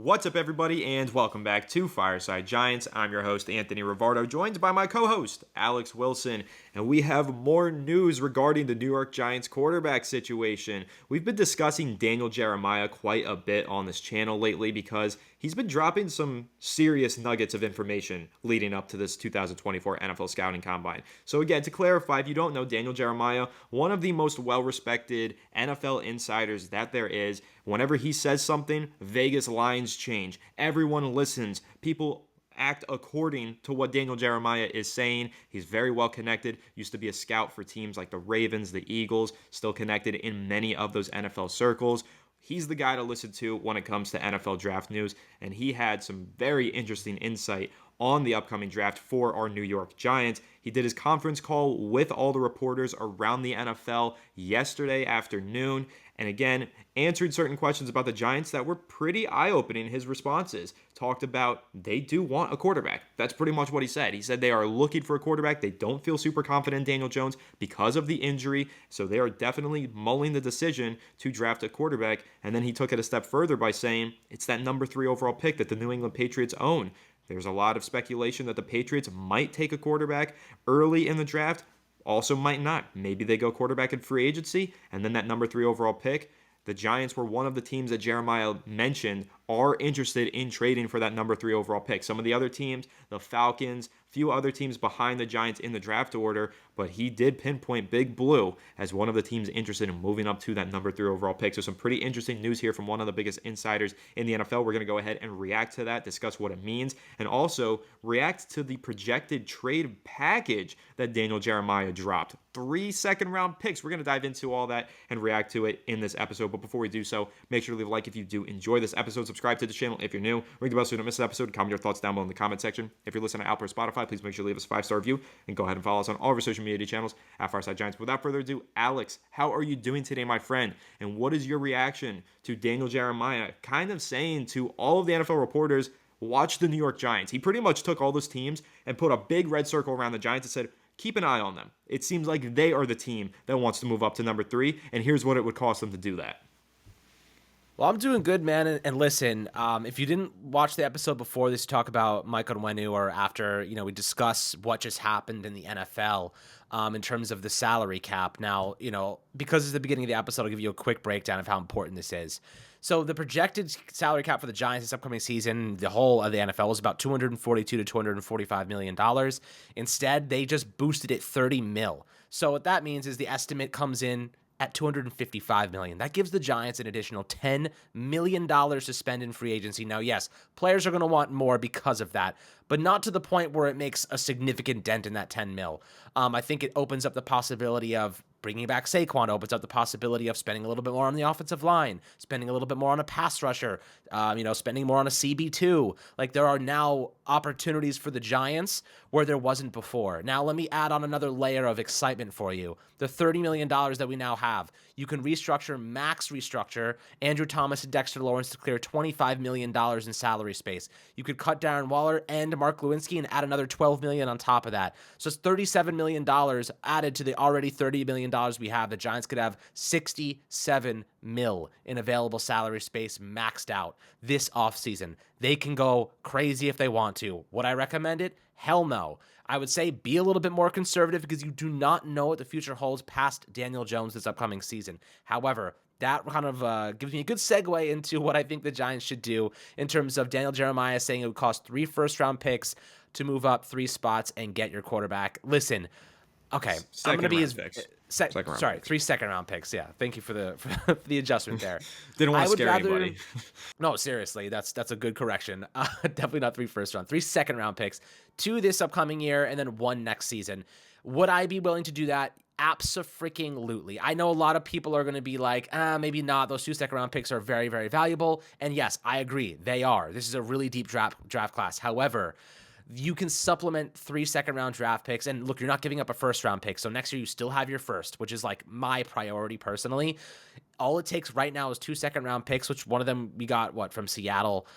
What's up, everybody, and welcome back to Fireside Giants. I'm your host, Anthony Rivardo, joined by my co-host, Alex Wilson, and we have more news regarding the New York Giants quarterback situation. We've been discussing Daniel Jeremiah quite a bit on this channel lately because he's been dropping some serious nuggets of information leading up to this 2024 NFL Scouting Combine. So again, to clarify, if you don't know, Daniel Jeremiah, one of the most well-respected NFL insiders that there is. Whenever he says something, Vegas lines change. Everyone listens. People act according to what Daniel Jeremiah is saying. He's very well connected. Used to be a scout for teams like the Ravens, the Eagles, still connected in many of those NFL circles. He's the guy to listen to when it comes to NFL draft news, and he had some very interesting insight on the upcoming draft for our New York Giants. He did his conference call with all the reporters around the NFL yesterday afternoon, and again, answered certain questions about the Giants that were pretty eye-opening, his responses. Talked about they do want a quarterback. That's pretty much what he said. He said they are looking for a quarterback. They don't feel super confident in Daniel Jones because of the injury, so they are definitely mulling the decision to draft a quarterback. And then he took it a step further by saying it's that number 3 overall pick that the New England Patriots own. There's a lot of speculation that the Patriots might take a quarterback early in the draft, also might not. Maybe they go quarterback in free agency, and then that number 3 overall pick. The Giants were one of the teams that Jeremiah mentioned are interested in trading for that number 3 overall pick. Some of the other teams, the Falcons, few other teams behind the Giants in the draft order, but he did pinpoint Big Blue as one of the teams interested in moving up to that number 3 overall pick. So some pretty interesting news here from one of the biggest insiders in the NFL. We're going to go ahead and react to that, discuss what it means, and also react to the projected trade package that Daniel Jeremiah dropped. 3 second-round picks. We're going to dive into all that and react to it in this episode. But before we do so, make sure to leave a like if you do enjoy this episode. Subscribe to the channel if you're new. Ring the bell so you don't miss an episode. Comment your thoughts down below in the comment section. If you're listening to Apple or Spotify, please make sure to leave us a 5-star review and go ahead and follow us on all of our social media channels at Fireside Giants. Without further ado, Alex, how are you doing today, my friend? And what is your reaction to Daniel Jeremiah kind of saying to all of the NFL reporters, watch the New York Giants? He pretty much took all those teams and put a big red circle around the Giants and said, keep an eye on them. It seems like they are the team that wants to move up to number 3, and here's what it would cost them to do that. Well, I'm doing good, man. And listen, if you didn't watch the episode before this, talk about Mike Onwenu, or after, we discuss what just happened in the NFL in terms of the salary cap. Now, because it's the beginning of the episode, I'll give you a quick breakdown of how important this is. So the projected salary cap for the Giants this upcoming season, the whole of the NFL, is about $242 to $245 million. Instead, they just boosted it $30 million. So what that means is the estimate comes in at $255 million. That gives the Giants an additional $10 million to spend in free agency. Now, yes, players are going to want more because of that, but not to the point where it makes a significant dent in that $10 million. I think it opens up the possibility of bringing back Saquon, opens up the possibility of spending a little bit more on the offensive line, spending a little bit more on a pass rusher, spending more on a CB2. Like, there are now opportunities for the Giants where there wasn't before. Now, let me add on another layer of excitement for you. The $30 million that we now have, you can max restructure Andrew Thomas and Dexter Lawrence to clear $25 million in salary space. You could cut Darren Waller and Mark Lewinsky and add another $12 million on top of that. So it's $37 million added to the already $30 million we have. The Giants could have $67 million in available salary space maxed out this offseason. They can go crazy if they want to. Would I recommend it? Hell no. I would say be a little bit more conservative because you do not know what the future holds past Daniel Jones this upcoming season. However, that kind of gives me a good segue into what I think the Giants should do in terms of Daniel Jeremiah saying it would cost 3 first-round picks to move up 3 spots and get your quarterback. Listen, okay, I'm going to be three second-round picks. Yeah, thank you for the adjustment there. Didn't want to scare anybody. No, seriously, that's a good correction. Definitely not 3 first-round, 3 second-round picks, 2 this upcoming year, and then 1 next season. Would I be willing to do that? Abso-freaking-lutely. I know a lot of people are going to be like, maybe not. Those 2 second-round picks are very, very valuable. And yes, I agree. They are. This is a really deep draft class. However, you can supplement 3 second-round draft picks. And look, you're not giving up a first-round pick. So next year, you still have your first, which is like my priority personally. All it takes right now is 2 second-round picks, which one of them we got, from Seattle,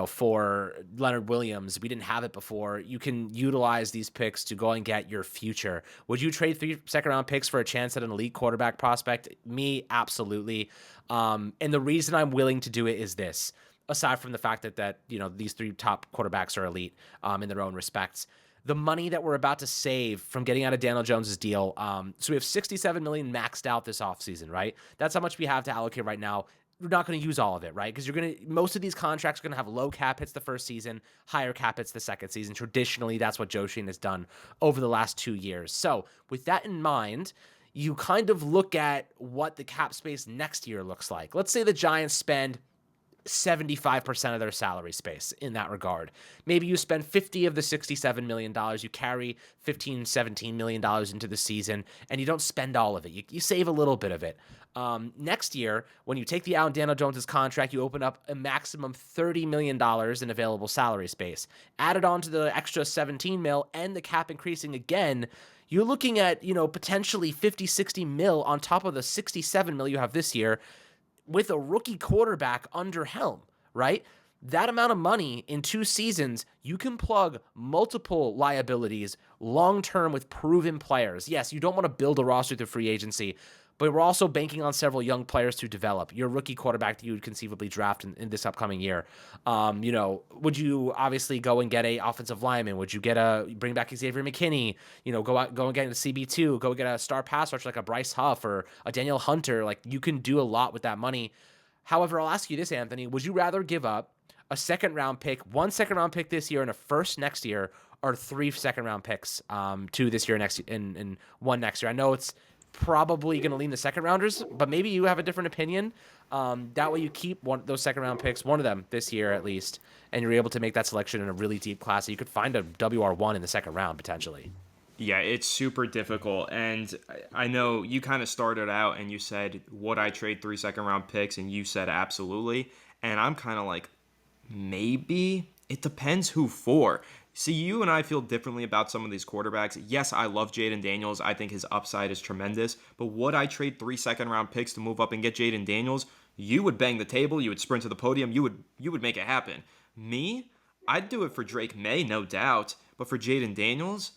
for Leonard Williams. We didn't have it before. You can utilize these picks to go and get your future. Would you trade 3 second-round picks for a chance at an elite quarterback prospect? Me, absolutely. And the reason I'm willing to do it is this. aside from the fact that these three top quarterbacks are elite in their own respects. The money that we're about to save from getting out of Daniel Jones's deal. So we have $67 million maxed out this offseason, right? That's how much we have to allocate right now. We're not going to use all of it, right? Because most of these contracts are going to have low cap hits the first season, higher cap hits the second season. Traditionally, that's what Joe Schoen has done over the last 2 years. So with that in mind, you kind of look at what the cap space next year looks like. Let's say the Giants spend 75% of their salary space in that regard. Maybe you spend 50 of the $67 million, you carry $17 million into the season, and you don't spend all of it. You save a little bit of it. Next year, when you take the out Daniel Jones's contract, you open up a maximum $30 million in available salary space. Added on to the extra 17 mil and the cap increasing again, you're looking at, potentially 50, 60 mil on top of the 67 mil you have this year, with a rookie quarterback under helm, right? That amount of money in 2 seasons, you can plug multiple liabilities long-term with proven players. Yes, you don't want to build a roster through free agency, but we're also banking on several young players to develop. Your rookie quarterback that you would conceivably draft in this upcoming year. Would you obviously go and get a offensive lineman? Would you bring back Xavier McKinney? Go and get a CB2. Go get a star pass rusher like a Bryce Huff or a Daniel Hunter. Like, you can do a lot with that money. However, I'll ask you this, Anthony. Would you rather give up a second-round pick, 1 second-round pick this year and a first next year, or 3 second-round picks, 2 this year and 1 next year? I know it's probably going to lean the second rounders, but maybe you have a different opinion. That way you keep those second round picks, one of them this year at least, and you're able to make that selection in a really deep class. So you could find a WR1 in the second round potentially. Yeah, it's super difficult. And I know you kind of started out and you said, would I trade 3 second round picks? And you said absolutely. And I'm kind of like, maybe. It depends who for. See, you and I feel differently about some of these quarterbacks. Yes, I love Jaden Daniels. I think his upside is tremendous. But would I trade 3 second round picks to move up and get Jaden Daniels? You would bang the table. You would sprint to the podium. You would make it happen. Me, I'd do it for Drake May, no doubt. But for Jaden Daniels,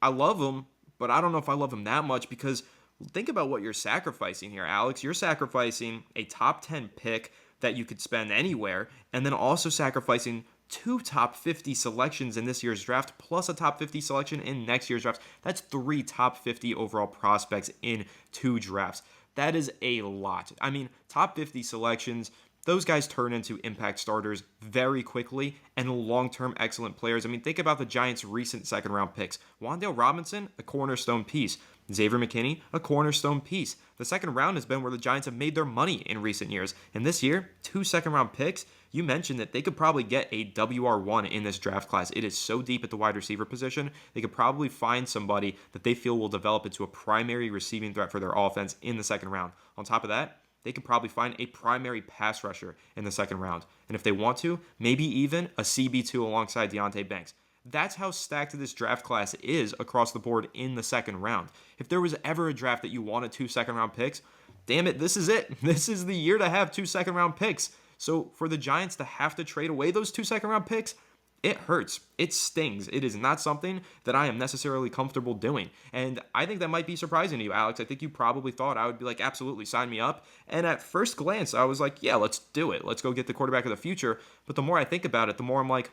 I love him, but I don't know if I love him that much, because think about what you're sacrificing here, Alex. You're sacrificing a top 10 pick that you could spend anywhere, and then also sacrificing 2 top 50 selections in this year's draft, plus a top 50 selection in next year's draft. That's 3 top 50 overall prospects in 2 drafts. That is a lot. I mean, top 50 selections, those guys turn into impact starters very quickly and long-term excellent players. I mean, think about the Giants' recent second-round picks. Wan'Dale Robinson, a cornerstone piece. Xavier McKinney, a cornerstone piece. The second round has been where the Giants have made their money in recent years. And this year, 2 second-round picks. You mentioned that they could probably get a WR1 in this draft class. It is so deep at the wide receiver position. They could probably find somebody that they feel will develop into a primary receiving threat for their offense in the second round. On top of that, they could probably find a primary pass rusher in the second round. And if they want to, maybe even a CB2 alongside Deonte Banks. That's how stacked this draft class is across the board in the second round. If there was ever a draft that you wanted 2 second-round picks, damn it, this is it. This is the year to have 2 second-round picks. So for the Giants to have to trade away those 2 second-round picks, it hurts. It stings. It is not something that I am necessarily comfortable doing. And I think that might be surprising to you, Alex. I think you probably thought I would be like, absolutely, sign me up. And at first glance, I was like, yeah, let's do it. Let's go get the quarterback of the future. But the more I think about it, the more I'm like,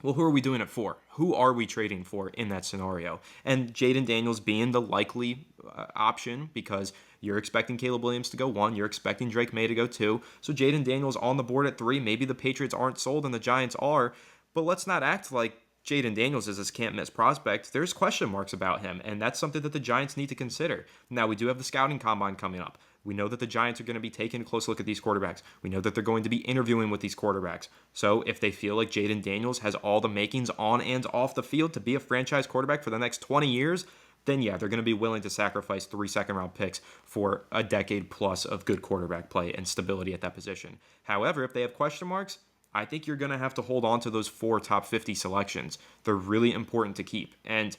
well, who are we doing it for? Who are we trading for in that scenario? And Jaden Daniels being the likely option, because you're expecting Caleb Williams to go 1, you're expecting Drake May to go 2. So Jaden Daniels on the board at 3. Maybe the Patriots aren't sold and the Giants are, but let's not act like Jaden Daniels is this can't-miss prospect. There's question marks about him, and that's something that the Giants need to consider. Now, we do have the scouting combine coming up. We know that the Giants are going to be taking a close look at these quarterbacks. We know that they're going to be interviewing with these quarterbacks. So if they feel like Jaden Daniels has all the makings on and off the field to be a franchise quarterback for the next 20 years, then yeah, they're going to be willing to sacrifice 3 second-round picks for a decade plus of good quarterback play and stability at that position. However, if they have question marks, I think you're going to have to hold on to those 4 top 50 selections. They're really important to keep. And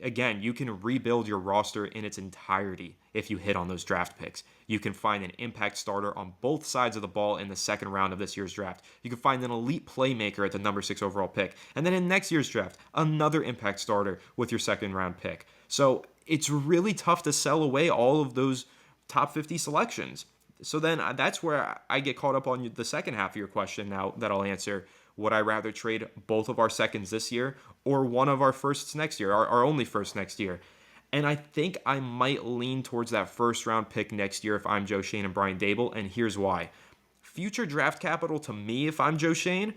again, you can rebuild your roster in its entirety if you hit on those draft picks. You can find an impact starter on both sides of the ball in the second round of this year's draft. You can find an elite playmaker at the number 6 overall pick. And then in next year's draft, another impact starter with your second round pick. So it's really tough to sell away all of those top 50 selections. So then that's where I get caught up on the second half of your question now that I'll answer. Would I rather trade both of our seconds this year or one of our firsts next year, our only first next year? And I think I might lean towards that first round pick next year if I'm Joe Shane and Brian Dable, and here's why. Future draft capital to me, if I'm Joe Shane,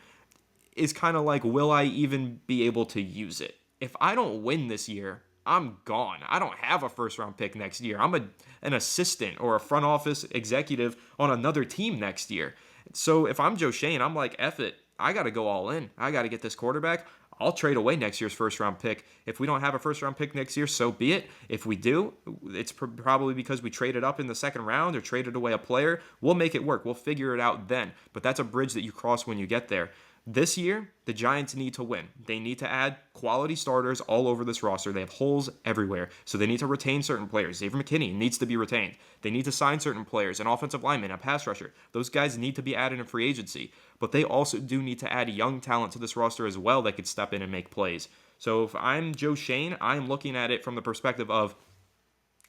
is kind of like, will I even be able to use it? If I don't win this year, I'm gone. I don't have a first round pick next year. An assistant or a front office executive on another team next year. So if I'm Joe Shane, I'm like, F it. I got to go all in. I got to get this quarterback. I'll trade away next year's first round pick. If we don't have a first round pick next year, so be it. If we do, it's probably because we traded up in the second round or traded away a player. We'll make it work. We'll figure it out then. But that's a bridge that you cross when you get there. This year, the Giants need to win. They need to add quality starters all over this roster. They have holes everywhere, so they need to retain certain players. Xavier McKinney needs to be retained. They need to sign certain players, an offensive lineman, a pass rusher. Those guys need to be added in free agency, but they also do need to add young talent to this roster as well that could step in and make plays. So if I'm Joe Shane, I'm looking at it from the perspective of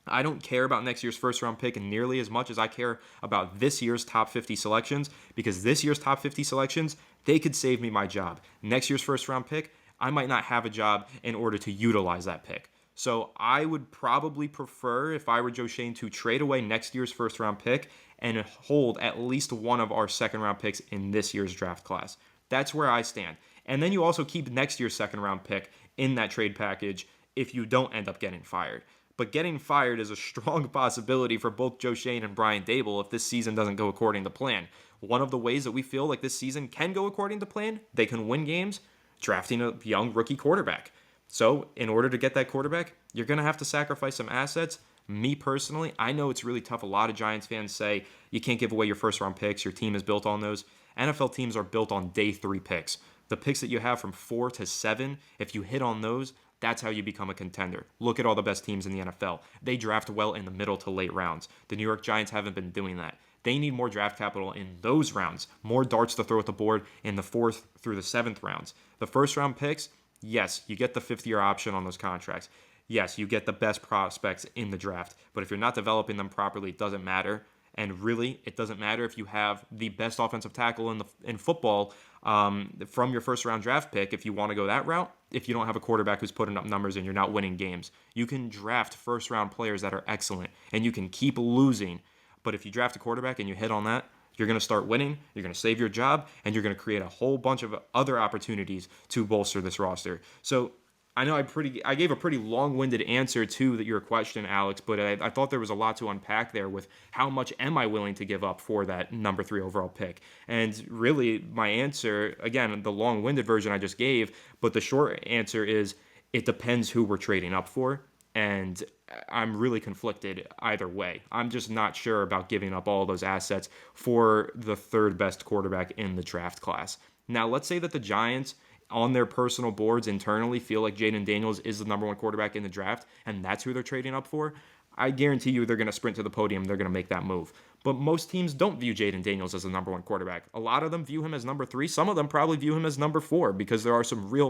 I don't care about next year's first round pick nearly as much as I care about this year's top 50 selections, because this year's top 50 selections, they could save me my job. Next year's first round pick, I might not have a job in order to utilize that pick. So I would probably prefer, if I were Joe Shane, to trade away next year's first round pick and hold at least one of our second round picks in this year's draft class. That's where I stand. And then you also keep next year's second round pick in that trade package if you don't end up getting fired. But getting fired is a strong possibility for both Joe Shane and Brian Dable if this season doesn't go according to plan. One of the ways that we feel like this season can go according to plan, they can win games, drafting a young rookie quarterback. So in order to get that quarterback, you're going to have to sacrifice some assets. Me personally, I know it's really tough. A lot of Giants fans say you can't give away your first round picks. Your team is built on those. NFL teams are built on day 3 picks. The picks that you have from 4 to 7, if you hit on those, that's how you become a contender. Look at all the best teams in the NFL. They draft well in the middle to late rounds. The New York Giants haven't been doing that. They need more draft capital in those rounds, more darts to throw at the board in the 4th through the 7th rounds. The first round picks, yes, you get the 5th-year option on those contracts. Yes, you get the best prospects in the draft. But if you're not developing them properly, it doesn't matter. And really, it doesn't matter if you have the best offensive tackle in football from your first round draft pick. If you want to go that route, if you don't have a quarterback who's putting up numbers and you're not winning games, you can draft first round players that are excellent and you can keep losing. But if you draft a quarterback and you hit on that, you're going to start winning, you're going to save your job, and you're going to create a whole bunch of other opportunities to bolster this roster. So I know I gave a pretty long-winded answer to your question, Alex, but I thought there was a lot to unpack there with how much am I willing to give up for that number 3 overall pick. And really, my answer, again, the long-winded version I just gave, but the short answer is it depends who we're trading up for, and I'm really conflicted either way. I'm just not sure about giving up all those assets for the 3rd best quarterback in the draft class. Now, let's say that the Giants on their personal boards internally feel like Jaden Daniels is the number 1 quarterback in the draft, and that's who they're trading up for. I guarantee you they're going to sprint to the podium. They're going to make that move. But most teams don't view Jaden Daniels as the number 1 quarterback. A lot of them view him as number 3. Some of them probably view him as number 4 because there are some real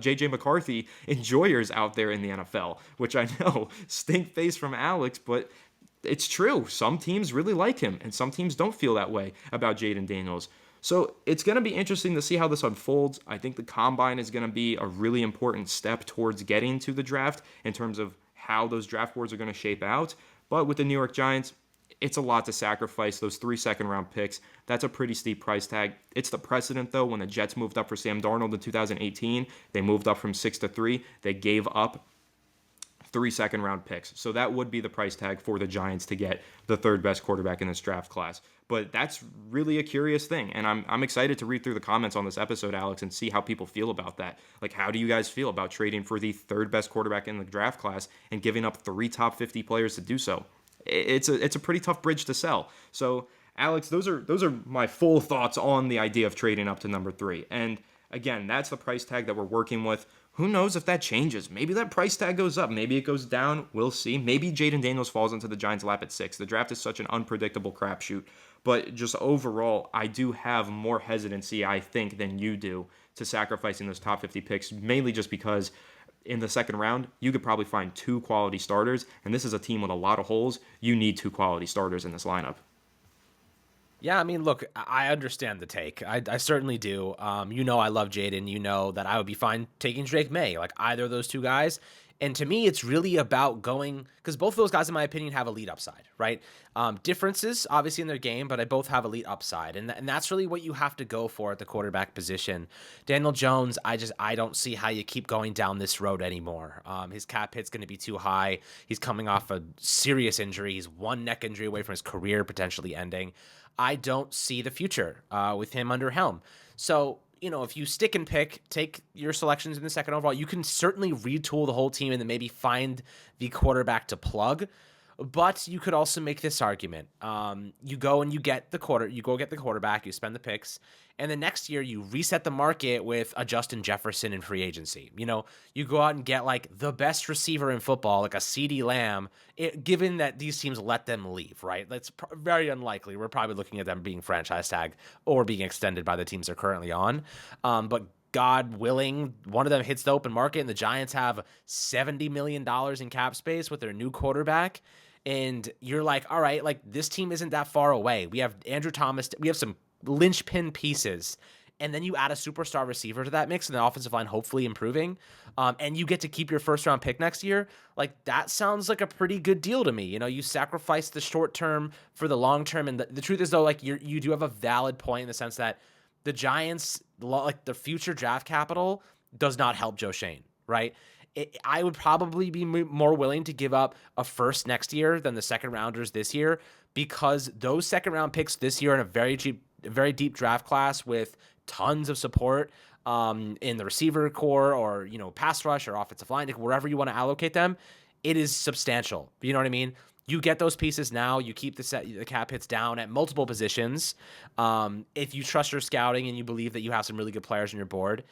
J.J. McCarthy enjoyers out there in the NFL, which I know stink face from Alex, but it's true. Some teams really like him, and some teams don't feel that way about Jaden Daniels. So it's going to be interesting to see how this unfolds. I think the combine is going to be a really important step towards getting to the draft in terms of how those draft boards are going to shape out. But with the New York Giants, it's a lot to sacrifice. Those 3 second-round picks, that's a pretty steep price tag. It's the precedent, though, when the Jets moved up for Sam Darnold in 2018. They moved up from 6 to 3. They gave up 3 second-round picks. So that would be the price tag for the Giants to get the 3rd best quarterback in this draft class. But that's really a curious thing, and I'm excited to read through the comments on this episode, Alex, and see how people feel about that. Like, how do you guys feel about trading for the 3rd best quarterback in the draft class and giving up 3 top 50 players to do so? It's a pretty tough bridge to sell. So, Alex, those are my full thoughts on the idea of trading up to number 3. And again, that's the price tag that we're working with. Who knows if that changes? Maybe that price tag goes up. Maybe it goes down. We'll see. Maybe Jaden Daniels falls into the Giants' lap at 6. The draft is such an unpredictable crapshoot. But just overall, I do have more hesitancy, I think, than you do to sacrificing those top 50 picks, mainly just because in the second round, you could probably find 2 quality starters, and this is a team with a lot of holes. You need 2 quality starters in this lineup. Yeah, I mean, look, I understand the take. I certainly do. I love Jaden. You know that I would be fine taking Drake May, like either of those two guys. And to me, it's really about going because both of those guys, in my opinion, have elite upside, right? Differences, obviously, in their game, but I both have elite upside, and that's really what you have to go for at the quarterback position. Daniel Jones, I don't see how you keep going down this road anymore. His cap hit's going to be too high. He's coming off a serious injury. He's one neck injury away from his career potentially ending. I don't see the future with him under helm. So, if you stick and pick, take your selections in the second overall, you can certainly retool the whole team and then maybe find the quarterback to plug. But you could also make this argument. You go and you get the quarterback, you spend the picks, and the next year you reset the market with a Justin Jefferson in free agency. You go out and get like the best receiver in football, like a CeeDee Lamb, given that these teams let them leave, right? That's very unlikely. We're probably looking at them being franchise tagged or being extended by the teams they're currently on. But God willing, one of them hits the open market and the Giants have $70 million in cap space with their new quarterback. And you're like, all right, like this team isn't that far away. We have Andrew Thomas. We have some linchpin pieces. And then you add a superstar receiver to that mix and the offensive line hopefully improving. And you get to keep your first round pick next year. Like that sounds like a pretty good deal to me. You sacrifice the short term for the long term. And the truth is though, like you do have a valid point in the sense that the Giants, like the future draft capital does not help Joe Shane, right? I would probably be more willing to give up a first next year than the second rounders this year because those second round picks this year in a very deep draft class with tons of support in the receiver core or pass rush or offensive line, wherever you want to allocate them, it is substantial. You know what I mean? You get those pieces now. You keep the cap hits down at multiple positions. If you trust your scouting and you believe that you have some really good players on your board,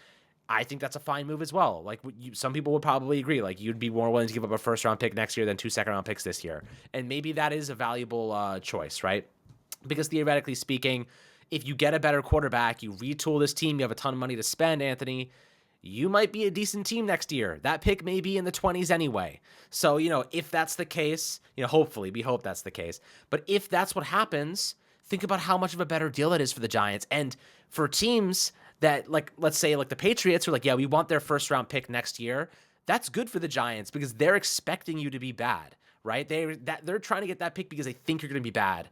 I think that's a fine move as well. Like some people would probably agree. Like you'd be more willing to give up a first round pick next year than 2 second round picks this year. And maybe that is a valuable choice, right? Because theoretically speaking, if you get a better quarterback, you retool this team, you have a ton of money to spend, Anthony, you might be a decent team next year. That pick may be in the 20s anyway. So, if that's the case, hopefully we hope that's the case. But if that's what happens, think about how much of a better deal it is for the Giants. And for teams that, like, let's say like the Patriots are like, yeah, we want their first round pick next year. That's good for the Giants because they're expecting you to be bad, right? They're trying to get that pick because they think you're going to be bad.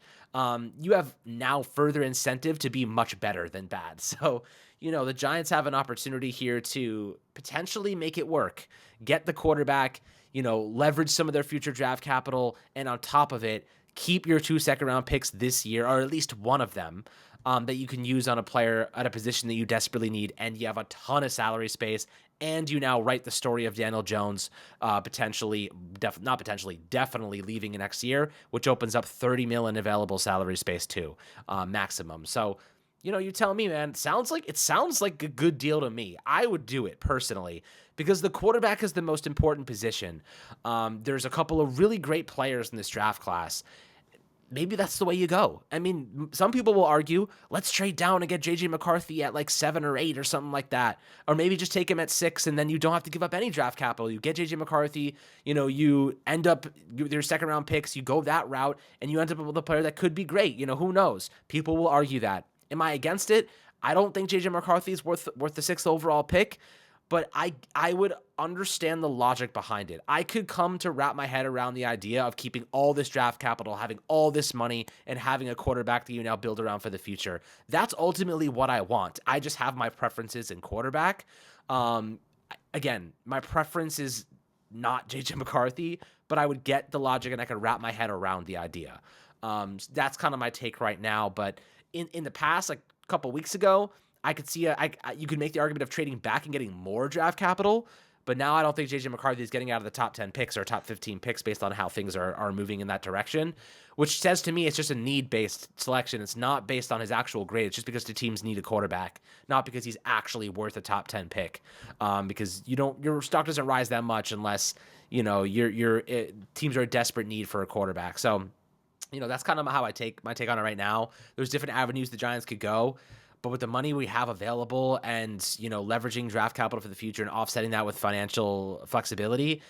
You have now further incentive to be much better than bad. So, the Giants have an opportunity here to potentially make it work, get the quarterback, leverage some of their future draft capital, and on top of it, keep your 2 second round picks this year, or at least one of them, that you can use on a player at a position that you desperately need, and you have a ton of salary space, and you now write the story of Daniel Jones definitely leaving next year, which opens up $30 million available salary space too, maximum. So, you tell me, man, it sounds like a good deal to me. I would do it personally because the quarterback is the most important position. There's a couple of really great players in this draft class. Maybe that's the way you go. I mean, some people will argue, let's trade down and get JJ McCarthy at like 7 or 8 or something like that. Or maybe just take him at 6 and then you don't have to give up any draft capital. You get JJ McCarthy, you end up your second round picks, you go that route and you end up with a player that could be great. Who knows? People will argue that. Am I against it? I don't think JJ McCarthy is worth the 6th overall pick, but I would understand the logic behind it. I could come to wrap my head around the idea of keeping all this draft capital, having all this money, and having a quarterback that you now build around for the future. That's ultimately what I want. I just have my preferences in quarterback. Again, my preference is not JJ McCarthy, but I would get the logic and I could wrap my head around the idea. That's kind of my take right now. But in the past, like a couple weeks ago, I could see you could make the argument of trading back and getting more draft capital, but now I don't think JJ McCarthy is getting out of the top 10 picks or top 15 picks based on how things are moving in that direction, which says to me it's just a need-based selection. It's not based on his actual grade. It's just because the teams need a quarterback, not because he's actually worth a top 10 pick. Because your stock doesn't rise that much unless your teams are a desperate need for a quarterback. So, that's kind of how my take on it right now. There's different avenues the Giants could go. But with the money we have available and, leveraging draft capital for the future and offsetting that with financial flexibility,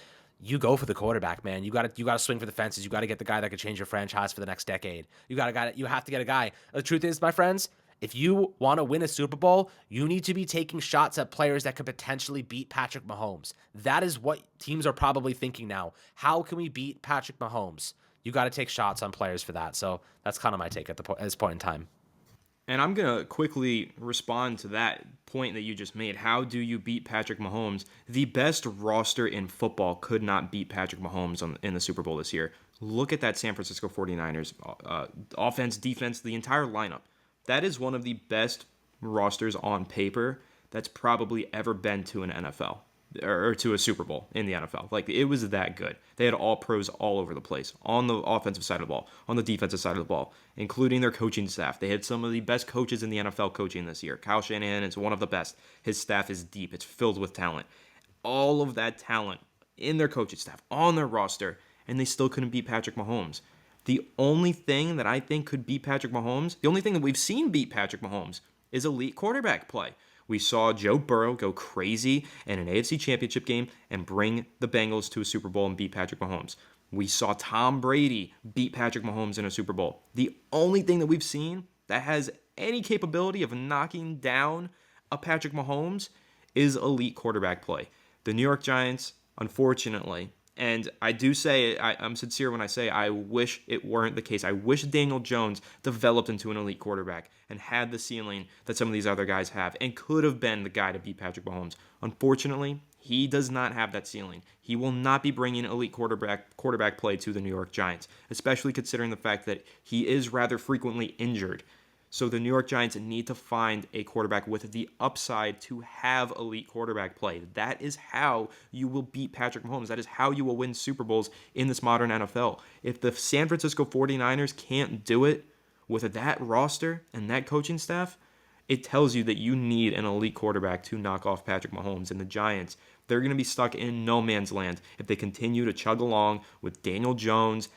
you go for the quarterback, man. You got to swing for the fences. You got to get the guy that could change your franchise for the next decade. You have to get a guy. The truth is, my friends, if you want to win a Super Bowl, you need to be taking shots at players that could potentially beat Patrick Mahomes. That is what teams are probably thinking now. How can we beat Patrick Mahomes? You got to take shots on players for that. So that's kind of my take at this point in time. And I'm going to quickly respond to that point that you just made. How do you beat Patrick Mahomes? The best roster in football could not beat Patrick Mahomes in the Super Bowl this year. Look at that San Francisco 49ers offense, defense, the entire lineup. That is one of the best rosters on paper that's probably ever been to an NFL or to a Super Bowl in the NFL. Like, it was that good. They had all pros all over the place on the offensive side of the ball, on the defensive side of the ball, including their coaching staff. They had some of the best coaches in the NFL coaching this year. Kyle Shanahan is one of the best. His staff is deep. It's filled with talent. All of that talent in their coaching staff, on their roster, and they still couldn't beat Patrick Mahomes. The only thing that I think could beat Patrick Mahomes, the only thing that we've seen beat Patrick Mahomes is elite quarterback play. We saw Joe Burrow go crazy in an AFC Championship game and bring the Bengals to a Super Bowl and beat Patrick Mahomes. We saw Tom Brady beat Patrick Mahomes in a Super Bowl. The only thing that we've seen that has any capability of knocking down a Patrick Mahomes is elite quarterback play. The New York Giants, unfortunately, and I do say, I'm sincere when I say I wish it weren't the case. I wish Daniel Jones developed into an elite quarterback and had the ceiling that some of these other guys have and could have been the guy to beat Patrick Mahomes. Unfortunately, he does not have that ceiling. He will not be bringing elite quarterback play to the New York Giants, especially considering the fact that he is rather frequently injured. So the New York Giants need to find a quarterback with the upside to have elite quarterback play. That is how you will beat Patrick Mahomes. That is how you will win Super Bowls in this modern NFL. If the San Francisco 49ers can't do it with that roster and that coaching staff, it tells you that you need an elite quarterback to knock off Patrick Mahomes. And the Giants, they're going to be stuck in no man's land if they continue to chug along with Daniel Jones,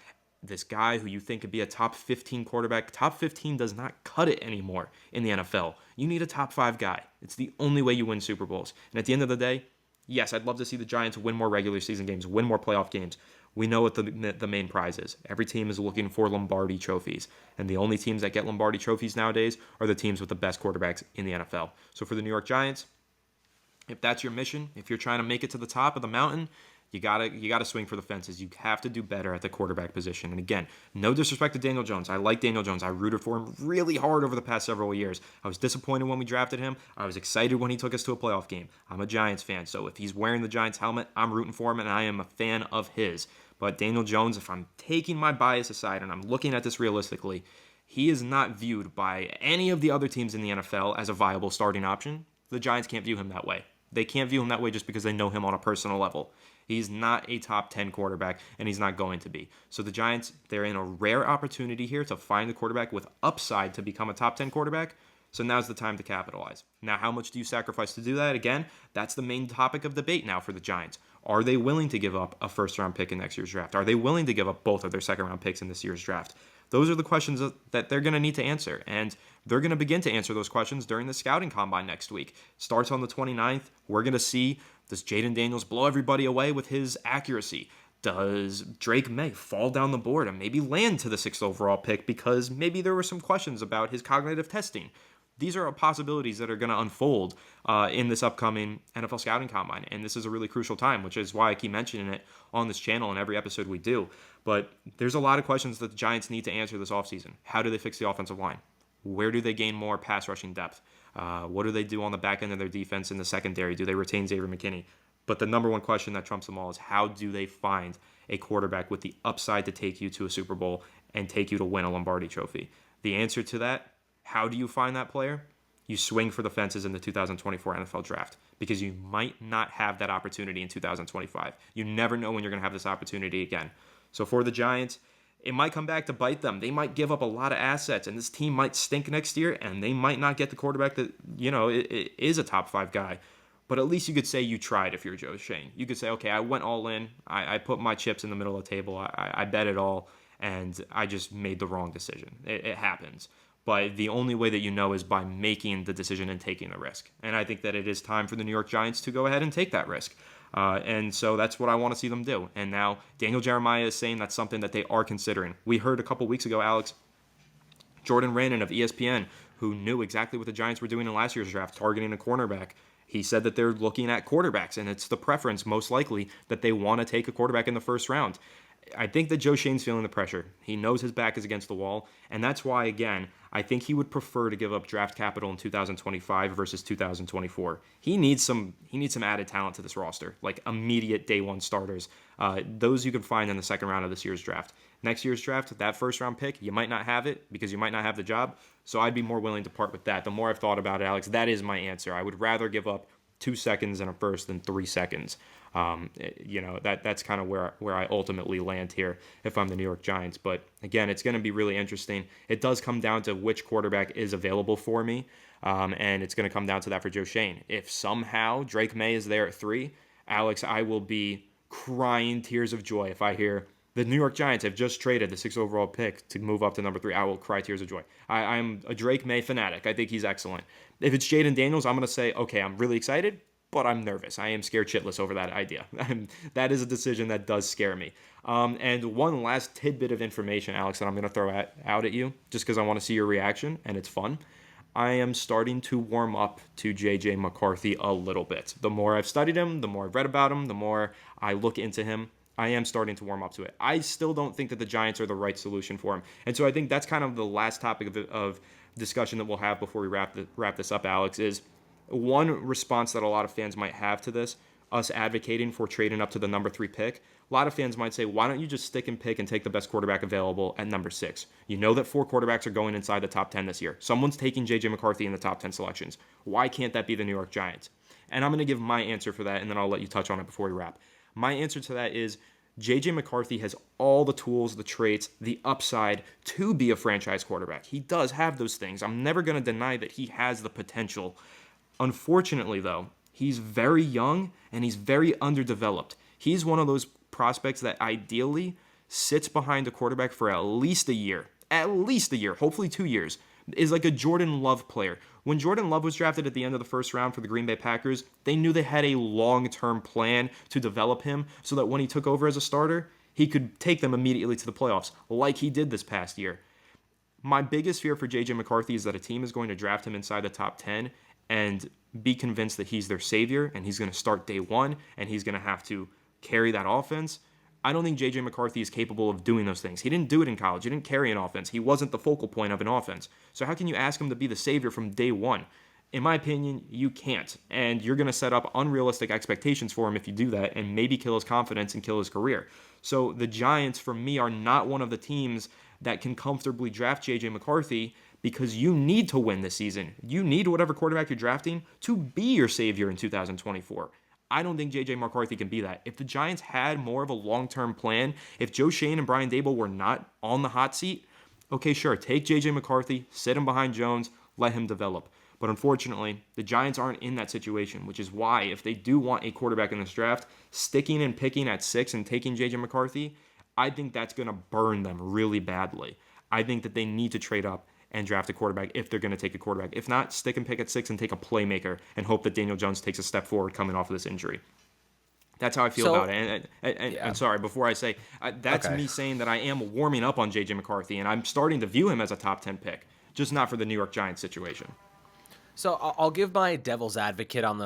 this guy who you think could be a top 15 quarterback. Top 15 does not cut it anymore in the NFL. You need a top 5 guy. It's the only way you win Super Bowls. And at the end of the day, yes, I'd love to see the Giants win more regular season games, win more playoff games. We know what the main prize is. Every team is looking for Lombardi trophies. And the only teams that get Lombardi trophies nowadays are the teams with the best quarterbacks in the NFL. So for the New York Giants, if that's your mission, if you're trying to make it to the top of the mountain, you gotta swing for the fences. You have to do better at the quarterback position. And again, no disrespect to Daniel Jones. I like Daniel Jones. I rooted for him really hard over the past several years. I was disappointed when we drafted him. I was excited when he took us to a playoff game. I'm a Giants fan, so if he's wearing the Giants helmet, I'm rooting for him, and I am a fan of his. But Daniel Jones, if I'm taking my bias aside and I'm looking at this realistically, he is not viewed by any of the other teams in the NFL as a viable starting option. The Giants can't view him that way. They can't view him that way just because they know him on a personal level. He's not a top 10 quarterback, and he's not going to be. So the Giants, they're in a rare opportunity here to find the quarterback with upside to become a top 10 quarterback. So now's the time to capitalize. Now, how much do you sacrifice to do that? Again, that's the main topic of debate now for the Giants. Are they willing to give up a first-round pick in next year's draft? Are they willing to give up both of their second-round picks in this year's draft? Those are the questions that they're going to need to answer, and they're going to begin to answer those questions during the scouting combine next week. Starts on the 29th. We're going to see, does Jaden Daniels blow everybody away with his accuracy? Does Drake May fall down the board and maybe land to the 6th overall pick because maybe there were some questions about his cognitive testing? These are possibilities that are going to unfold in this upcoming NFL scouting combine. And this is a really crucial time, which is why I keep mentioning it on this channel and every episode we do. But there's a lot of questions that the Giants need to answer this offseason. How do they fix the offensive line? Where do they gain more pass rushing depth? What do they do on the back end of their defense in the secondary? Do they retain Xavier McKinney? But the number one question that trumps them all is how do they find a quarterback with the upside to take you to a Super Bowl and take you to win a Lombardi trophy? The answer to that, how do you find that player? You swing for the fences in the 2024 NFL draft because you might not have that opportunity in 2025. You never know when you're going to have this opportunity again. So for the Giants, it might come back to bite them. They might give up a lot of assets, and this team might stink next year, and they might not get the quarterback that, it is a top 5 guy. But at least you could say you tried if you're Joe Schoen. You could say, okay, I went all in. I put my chips in the middle of the table. I bet it all, and I just made the wrong decision. It happens. But the only way that you know is by making the decision and taking the risk. And I think that it is time for the New York Giants to go ahead and take that risk. And so that's what I want to see them do. And now Daniel Jeremiah is saying that's something that they are considering. We heard a couple weeks ago, Alex, Jordan Rannon of ESPN, who knew exactly what the Giants were doing in last year's draft, targeting a cornerback. He said that they're looking at quarterbacks, and it's the preference, most likely, that they want to take a quarterback in the first round. I think that Joe Shane's feeling the pressure. He knows his back is against the wall, and that's why, again, I think he would prefer to give up draft capital in 2025 versus 2024. He needs some added talent to this roster, like immediate day one starters. Those you can find in the second round of this year's draft. Next year's draft, that first round pick, you might not have it because you might not have the job. So I'd be more willing to part with that. The more I've thought about it, Alex, that is my answer. I would rather give up 2 seconds and a first than 3 seconds. That's kind of where I ultimately land here if I'm the New York Giants. But again, it's going to be really interesting. It does come down to which quarterback is available for me, and it's going to come down to that for Joe Shane. If somehow Drake May is there at 3, Alex, I will be crying tears of joy if I hear the New York Giants have just traded the 6th overall pick to move up to number 3. I will cry tears of joy. I'm a Drake May fanatic. I think he's excellent. If it's Jaden Daniels, I'm going to say, okay, I'm really excited, but I'm nervous. I am scared shitless over that idea. That is a decision that does scare me. And one last tidbit of information, Alex, that I'm going to throw out at you, just because I want to see your reaction, and it's fun. I am starting to warm up to J.J. McCarthy a little bit. The more I've studied him, the more I've read about him, the more I look into him, I am starting to warm up to it. I still don't think that the Giants are the right solution for him. And so I think that's kind of the last topic of discussion that we'll have before we wrap this up, Alex, is one response that a lot of fans might have to this, us advocating for trading up to the number 3 pick. A lot of fans might say, why don't you just stick and pick and take the best quarterback available at number 6? You know that 4 quarterbacks are going inside the top 10 this year. Someone's taking J.J. McCarthy in the top 10 selections. Why can't that be the New York Giants? And I'm going to give my answer for that, and then I'll let you touch on it before we wrap. My answer to that is J.J. McCarthy has all the tools, the traits, the upside to be a franchise quarterback. He does have those things. I'm never going to deny that he has the potential. Unfortunately, though, he's very young and he's very underdeveloped. He's one of those prospects that ideally sits behind a quarterback for at least a year, hopefully 2 years, is like a Jordan Love player. When Jordan Love was drafted at the end of the first round for the Green Bay Packers, they knew they had a long-term plan to develop him so that when he took over as a starter, he could take them immediately to the playoffs, like he did this past year. My biggest fear for J.J. McCarthy is that a team is going to draft him inside the top 10 and be convinced that he's their savior and he's going to start day one and he's going to have to carry that offense. I don't think J.J. McCarthy is capable of doing those things. He didn't do it in college. He didn't carry an offense. He wasn't the focal point of an offense. So how can you ask him to be the savior from day one? In my opinion, you can't. And you're going to set up unrealistic expectations for him if you do that and maybe kill his confidence and kill his career. So the Giants, for me, are not one of the teams that can comfortably draft J.J. McCarthy because you need to win this season. You need whatever quarterback you're drafting to be your savior in 2024. I don't think J.J. McCarthy can be that. If the Giants had more of a long-term plan, if Joe Shane and Brian Daboll were not on the hot seat, okay, sure, take J.J. McCarthy, sit him behind Jones, let him develop. But unfortunately, the Giants aren't in that situation, which is why if they do want a quarterback in this draft, sticking and picking at 6 and taking J.J. McCarthy, I think that's going to burn them really badly. I think that they need to trade up and draft a quarterback if they're going to take a quarterback. If not, stick and pick at 6 and take a playmaker and hope that Daniel Jones takes a step forward coming off of this injury. That's how I feel about it. And sorry, before I say, that's me saying that I am warming up on J.J. McCarthy, and I'm starting to view him as a top 10 pick, just not for the New York Giants situation. So I'll give my devil's advocate on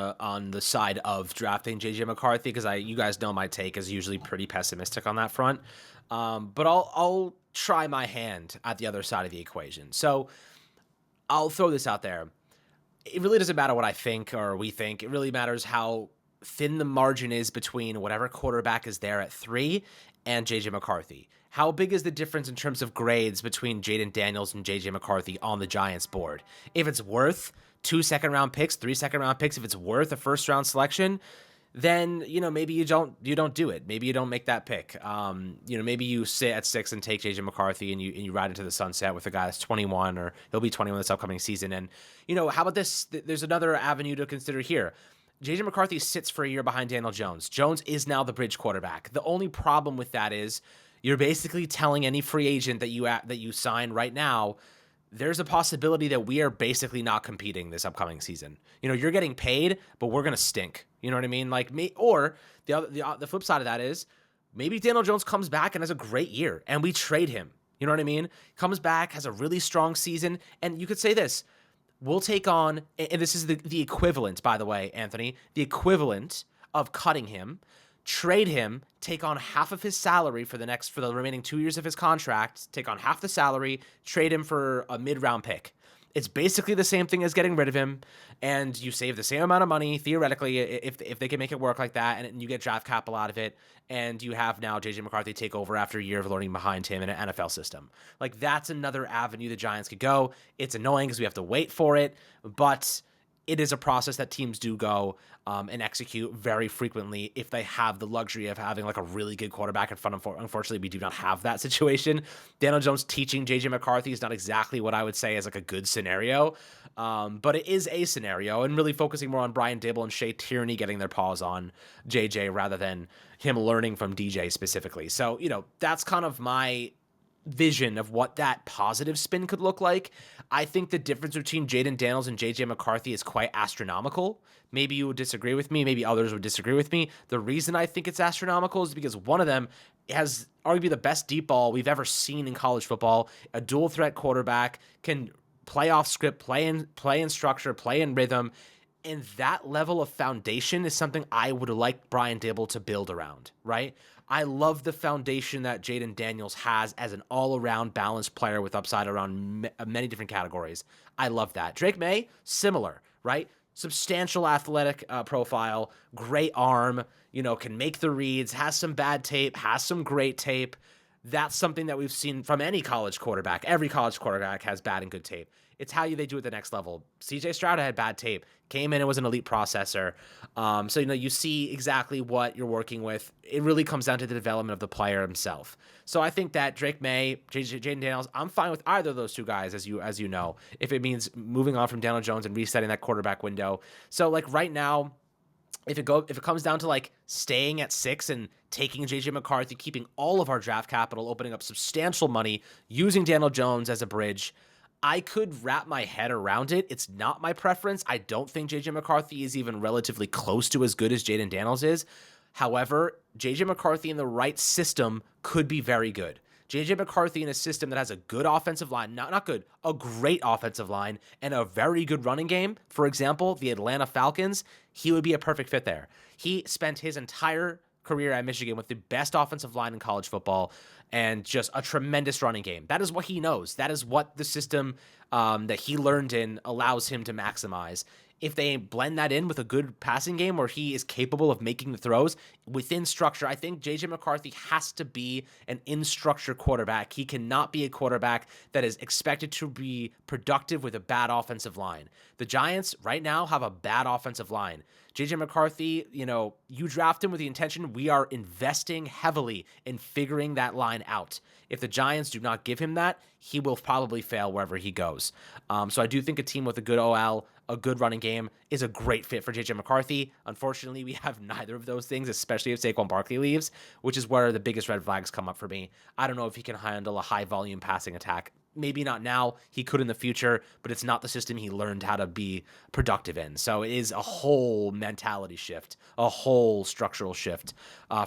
the side of drafting J.J. McCarthy because you guys know my take is usually pretty pessimistic on that front. But I'll try my hand at the other side of the equation. So I'll throw this out there. It really doesn't matter what I think or we think. It really matters how thin the margin is between whatever quarterback is there at 3 and J.J. McCarthy. How big is the difference in terms of grades between Jaden Daniels and J.J. McCarthy on the Giants board? If it's worth 2 second-round picks, 3 second-round picks, if it's worth a first-round selection, then, maybe you don't do it. Maybe you don't make that pick. Maybe you sit at 6 and take J.J. McCarthy and you ride into the sunset with a guy that's 21 or he'll be 21 this upcoming season. And, how about this? There's another avenue to consider here. J.J. McCarthy sits for a year behind Daniel Jones. Jones is now the bridge quarterback. The only problem with that is you're basically telling any free agent that you sign right now, there's a possibility that we are basically not competing this upcoming season. You're getting paid, but we're gonna stink. You know what I mean? Like me, or the flip side of that is maybe Daniel Jones comes back and has a great year, and we trade him. You know what I mean? Comes back, has a really strong season, and you could say this: we'll take on, and this is the equivalent, by the way, Anthony, the equivalent of cutting him, trade him, take on half of his salary for the remaining 2 years of his contract, take on half the salary, trade him for a mid-round pick. It's basically the same thing as getting rid of him, and you save the same amount of money, theoretically, if they can make it work like that, and you get draft capital out of it, and you have now J.J. McCarthy take over after a year of learning behind him in an NFL system. Like, that's another avenue the Giants could go. It's annoying because we have to wait for it, but it is a process that teams do go and execute very frequently if they have the luxury of having like a really good quarterback in front of. Unfortunately, we do not have that situation. Daniel Jones teaching JJ McCarthy is not exactly what I would say is like a good scenario, but it is a scenario, and really focusing more on Brian Dable and Shea Tierney getting their paws on JJ rather than him learning from DJ specifically. So, that's kind of my vision of what that positive spin could look like. I think the difference between Jaden Daniels and JJ McCarthy is quite astronomical. Maybe you would disagree with me. Maybe others would disagree with me. The reason I think it's astronomical is because one of them has arguably the best deep ball we've ever seen in college football. A dual threat quarterback, can play off script, play in structure, play in rhythm. And that level of foundation is something I would like Brian Dable to build around, right? I love the foundation that Jaden Daniels has as an all-around balanced player with upside around many different categories. I love that. Drake May, similar, right? Substantial athletic profile, great arm, can make the reads, has some bad tape, has some great tape. That's something that we've seen from any college quarterback. Every college quarterback has bad and good tape. It's how they do it at the next level. CJ Stroud had bad tape, came in and was an elite processor. So, you see exactly what you're working with. It really comes down to the development of the player himself. So I think that Drake May, Jaden Daniels, I'm fine with either of those two guys, as you know, if it means moving on from Daniel Jones and resetting that quarterback window. So like right now, if it comes down to like staying at 6 and taking JJ McCarthy, keeping all of our draft capital, opening up substantial money, using Daniel Jones as a bridge, I could wrap my head around it. It's not my preference. I don't think JJ McCarthy is even relatively close to as good as Jaden Daniels is. However, JJ McCarthy in the right system could be very good. JJ McCarthy in a system that has a good offensive line, not good, a great offensive line, and a very good running game. For example, the Atlanta Falcons, he would be a perfect fit there. He spent his entire career at Michigan with the best offensive line in college football and just a tremendous running game. That is what he knows. That is what the system that he learned in allows him to maximize. If they blend that in with a good passing game where he is capable of making the throws within structure, I think JJ McCarthy has to be an in-structure quarterback. He cannot be a quarterback that is expected to be productive with a bad offensive line. The Giants right now have a bad offensive line. JJ McCarthy, you draft him with the intention we are investing heavily in figuring that line out. If the Giants do not give him that, he will probably fail wherever he goes. So I do think a team with a good OL, a good running game, is a great fit for JJ McCarthy. Unfortunately, we have neither of those things, especially if Saquon Barkley leaves, which is where the biggest red flags come up for me. I don't know if he can handle a high-volume passing attack. Maybe not now. He could in the future, but it's not the system he learned how to be productive in. So it is a whole mentality shift, a whole structural shift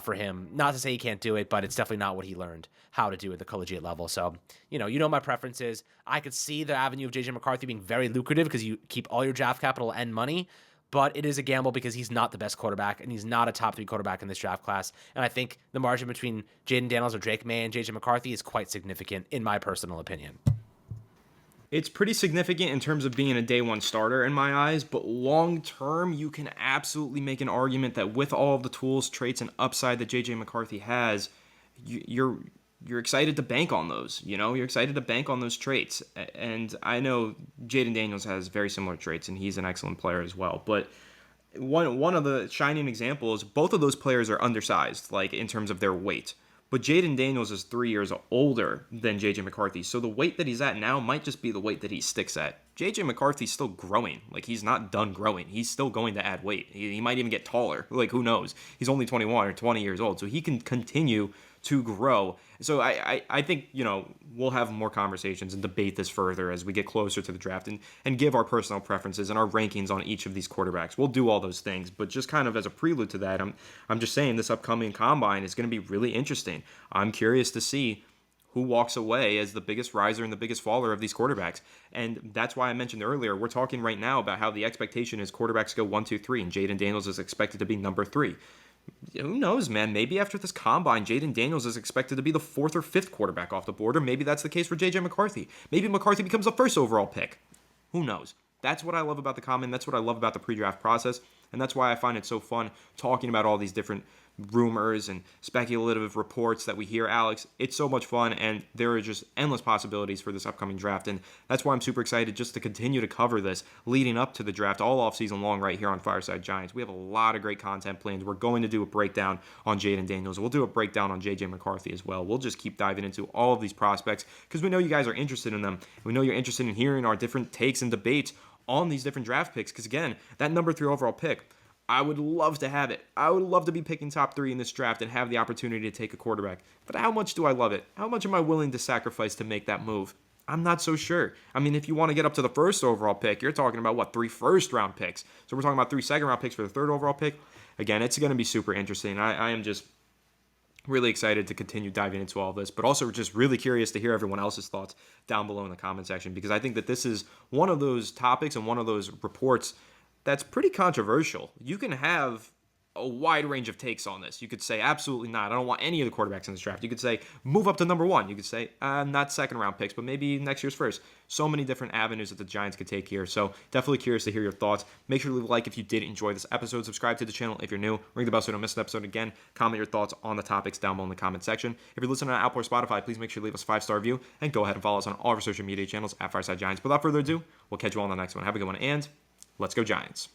for him. Not to say he can't do it, but it's definitely not what he learned how to do at the collegiate level. So, my preferences. I could see the avenue of JJ McCarthy being very lucrative because you keep all your draft capital and money, but it is a gamble because he's not the best quarterback and he's not a top 3 quarterback in this draft class. And I think the margin between Jaden Daniels or Drake May and JJ McCarthy is quite significant in my personal opinion. It's pretty significant in terms of being a day one starter in my eyes, but long term, you can absolutely make an argument that with all of the tools, traits, and upside that JJ McCarthy has, you're excited to bank on those. You're excited to bank on those traits. And I know Jaden Daniels has very similar traits, and he's an excellent player as well. But one of the shining examples, both of those players are undersized, like in terms of their weight. But Jaden Daniels is 3 years older than JJ McCarthy, so the weight that he's at now might just be the weight that he sticks at. JJ McCarthy's still growing. Like, he's not done growing. He's still going to add weight. He might even get taller. Like, who knows? He's only 21 or 20 years old, so he can continue to grow. So I think, we'll have more conversations and debate this further as we get closer to the draft and give our personal preferences and our rankings on each of these quarterbacks. We'll do all those things, but just kind of as a prelude to that, I'm just saying this upcoming combine is going to be really interesting. I'm curious to see who walks away as the biggest riser and the biggest faller of these quarterbacks. And that's why I mentioned earlier, we're talking right now about how the expectation is quarterbacks go 1, 2, 3, and Jaden Daniels is expected to be number 3. Who knows, man? Maybe after this combine, Jaden Daniels is expected to be the 4th or 5th quarterback off the board, or maybe that's the case for JJ McCarthy. Maybe McCarthy becomes the 1st overall pick. Who knows? That's what I love about the combine. That's what I love about the pre-draft process, and that's why I find it so fun talking about all these different rumors and speculative reports that we hear, Alex. It's so much fun, and there are just endless possibilities for this upcoming draft, and that's why I'm super excited just to continue to cover this leading up to the draft all off season long right here on Fireside Giants. We have a lot of great content planned. We're going to do a breakdown on Jaden Daniels. We'll do a breakdown on JJ McCarthy as well. We'll just keep diving into all of these prospects because we know you guys are interested in them. We know you're interested in hearing our different takes and debates on these different draft picks because, again, that number 3 overall pick, I would love to have it. I would love to be picking top 3 in this draft and have the opportunity to take a quarterback. But how much do I love it? How much am I willing to sacrifice to make that move? I'm not so sure. I mean, if you want to get up to the 1st overall pick, you're talking about, 3 first-round picks. So we're talking about 3 second-round picks for the 3rd overall pick. Again, it's going to be super interesting. I am just really excited to continue diving into all this, but also just really curious to hear everyone else's thoughts down below in the comment section because I think that this is one of those topics and one of those reports that's pretty controversial. You can have a wide range of takes on this. You could say, absolutely not. I don't want any of the quarterbacks in this draft. You could say, move up to number 1. You could say, not second round picks, but maybe next year's first. So many different avenues that the Giants could take here. So definitely curious to hear your thoughts. Make sure to leave a like if you did enjoy this episode. Subscribe to the channel if you're new. Ring the bell so you don't miss an episode again. Comment your thoughts on the topics down below in the comment section. If you're listening on Apple or Spotify, please make sure to leave us a 5-star review and go ahead and follow us on all of our social media channels at Fireside Giants. Without further ado, we'll catch you all on the next one. Have a good one, and let's go Giants.